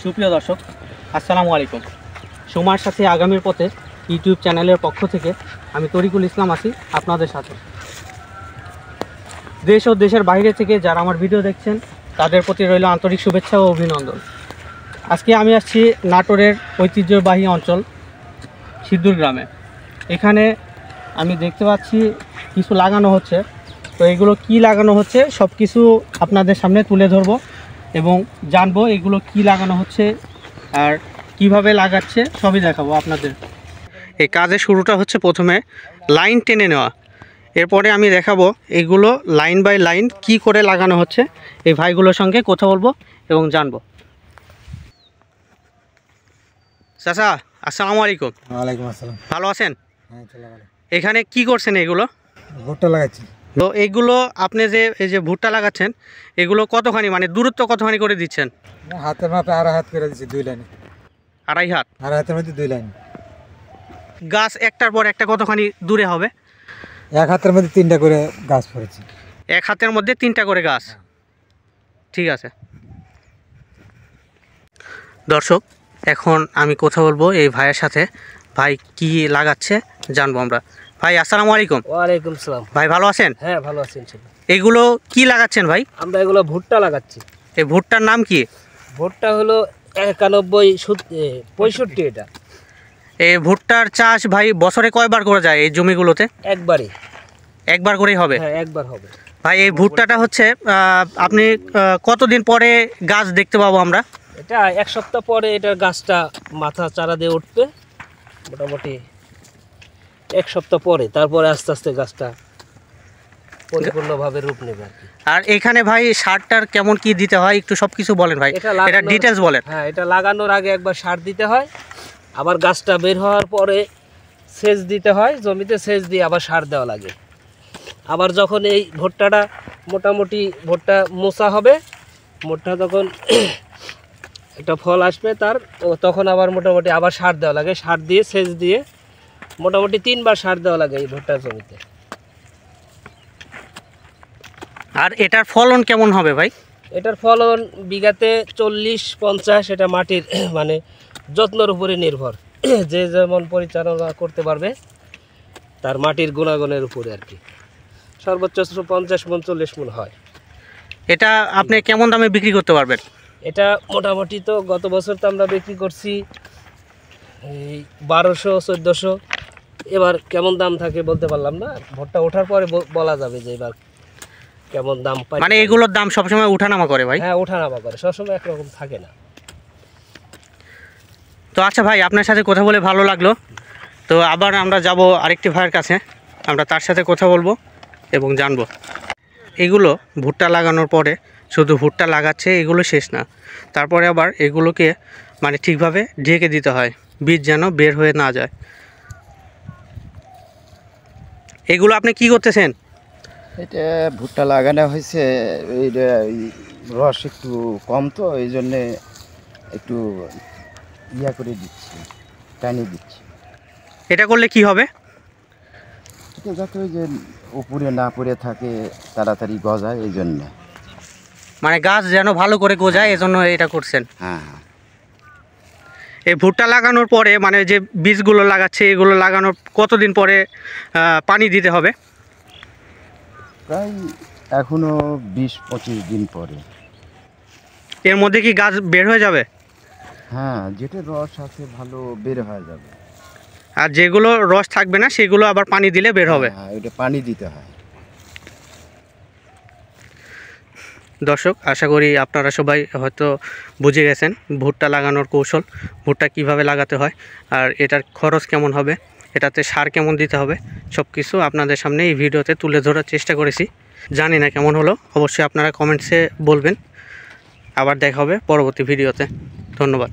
সুপ্রিয় দর্শক, আসসালামু আলাইকুম। সময়ের সাথে আগামীর পথে ইউটিউব চ্যানেলের পক্ষ থেকে আমি তরিকুল ইসলাম আছি আপনাদের সাথে। দেশ ও দেশের বাইরে থেকে যারা আমার ভিডিও দেখছেন তাদের প্রতি রইল আন্তরিক শুভেচ্ছা ও অভিনন্দন। আজকে আমি আসছি নাটোরের ঐতিহ্যবাহী অঞ্চল সিদ্ধুর গ্রামে। এখানে আমি দেখতে পাচ্ছি কিছু লাগানো হচ্ছে, তো এগুলো কি লাগানো হচ্ছে সব কিছু আপনাদের সামনে তুলে ধরবো এবং জানবো এগুলো কি লাগানো হচ্ছে আর কিভাবে লাগাচ্ছে সবই দেখাবো আপনাদের। এই কাজের শুরুটা হচ্ছে প্রথমে লাইন টেনে নেওয়া, এরপরে আমি দেখাবো এগুলো লাইন বাই লাইন কি করে লাগানো হচ্ছে। এই ভাইগুলোর সঙ্গে কথা বলবো এবং জানবো। চাচা আসসালামু আলাইকুম। ওয়ালাইকুম আসসালাম। ভালো আছেন? হ্যাঁ, চলে ভালো। এখানে কি করছেন এগুলো? ভুট্টা লাগাচ্ছি। তো এইগুলো আপনি যে এই যে ভুট্টা লাগাচ্ছেন এগুলো কতখানি মানে দূরত্ব কতখানি করে দিচ্ছেন? হাতের মাপে আড়াই হাত করে দিচ্ছি, 2 লাইনে। আড়াই হাত? আড়াই হাতের মধ্যে 2 লাইন। গাছ একটার পর একটা কতখানি দূরে হবে? 1 হাতের মধ্যে 3টা করে গাছ পড়েছে। 1 হাতের মধ্যে 3টা করে গাছ। ঠিক আছে দর্শক, এখন আমি কথা বলবো এই ভাইয়ের সাথে। ভাই কি লাগাচ্ছে জানবো আমরা। ভাই আসসালামু আলাইকুম। ওয়ালাইকুম সালাম। ভাই ভালো আছেন? হ্যাঁ, ভালো আছি ইনশাআল্লাহ। এগুলো কি লাগাচ্ছেন ভাই? আমরা এগুলো ভুট্টা লাগাচ্ছি। এই ভুট্টার নাম কি? ভুট্টা হলো 91-65 এটা। এই ভুট্টার চাষ ভাই বছরে কয়বার করে যায় এই জমিগুলোতে? একবারই। একবার করেই হবে? হ্যাঁ, একবার হবে। ভাই এই ভুট্টাটা হচ্ছে আপনি কতদিন পরে গাছ দেখতে পাবো আমরা? এটা 1 সপ্তাহ পরে এটার গাছটা মাথা চারা দিয়ে উঠবে, মোটামুটি 1 সপ্তাহ পরে। তারপরে আস্তে আস্তে গাছটা পরিপূর্ণভাবে রূপ নেবে আর কি। আর এখানে ভাই সারটার কেমন কি দিতে হয় একটু সব কিছু বলেন ভাই, এটা ডিটেলস বলেন। হ্যাঁ, এটা লাগানোর আগে একবার সার দিতে হয়, আবার গাছটা বের হওয়ার পরে সেচ দিতে হয়, জমিতে সেচ দিয়ে আবার সার দেওয়া লাগে। আবার যখন এই ভুট্টাটা মোটামুটি ভুট্টা মোচা হবে, ভুট্টা তখন একটা ফল আসবে তার, তখন আবার মোটামুটি আবার সার দেওয়া লাগে। সার দিয়ে সেচ দিয়ে মোটামুটি 3বার সার দেওয়া লাগে এই ভুট্টার জমিতে। আর এটার ফলন কেমন হবে ভাই? এটার ফলন বিঘাতে 40-50। এটা মাটির মানে যত্নের উপরে নির্ভর, যে যেমন পরিচালনা করতে পারবে তার মাটির গুণাগুণের উপরে আর কি। সর্বোচ্চ 50 মণ 40 মণ হয়। এটা আপনি কেমন দামে বিক্রি করতে পারবেন? এটা মোটামুটি তো গত বছর তো আমরা বিক্রি করছি এই 1200-1400। এবার কেমন দাম থাকে বলতে পারলাম না, ভুট্টা ওঠার পরে বলা যাবে যে এবার কেমন দাম পাই। মানে এগুলোর দাম সবসময় উঠানামা করে ভাই? হ্যাঁ, ওঠানামা করে, সবসময় একরকম থাকে না। তো আচ্ছা ভাই, আপনার সাথে কথা বলে ভালো লাগলো। তো আবার আমরা যাব আরেকটি ভাইয়ের কাছে, আমরা তার সাথে কথা বলবো এবং জানবো। এগুলো ভুট্টা লাগানোর পরে শুধু ভুট্টা লাগাচ্ছে এগুলো শেষ না, তারপরে আবার এগুলোকে মানে ঠিকভাবে ঢেকে দিতে হয়, বীজ যেন বের হয়ে না যায়। এগুলো আপনি কি করতেছেন? এটা ভুট্টা লাগানো হয়েছে, এইটা রস একটু কম, তো এই জন্যে একটু ইয়া করে দিচ্ছি, টানিয়ে দিচ্ছি। এটা করলে কি হবে? এটা যাতে ওই যে উপরে না পড়ে থাকে, তাড়াতাড়ি গজায়, এই জন্যে। মানে গাছ যেন ভালো করে গজায় এজন্য এটা করছেন? হ্যাঁ হ্যাঁ। এই ভুট্টা লাগানোর পরে মানে যে বীজগুলো লাগাচ্ছে এগুলো লাগানোর কতদিন পরে পানি দিতে হবে? প্রায় এখনও 20-25 দিন পরে। এর মধ্যে কি গাছ বের হয়ে যাবে? হ্যাঁ, যেটা রস আছে ভালো বের হয়ে যাবে। আর যেগুলো রস থাকবে না সেগুলো আবার পানি দিলে বের হবে? হ্যাঁ, ওটা পানি দিতে হয়। দর্শক, আশা করি আপনারা সবাই হয়তো বুঝে গেছেন ভুট্টা লাগানোর কৌশল, ভুট্টা কিভাবে লাগাতে হয় আর এটার খরচ কেমন হবে, এটাতে সার কেমন দিতে হবে, সব কিছু আপনাদের সামনে এই ভিডিওতে তুলে ধরার চেষ্টা করেছি। জানি না কেমন হলো, অবশ্যই আপনারা কমেন্টসে বলবেন। আবার দেখা হবে পরবর্তী ভিডিওতে। ধন্যবাদ।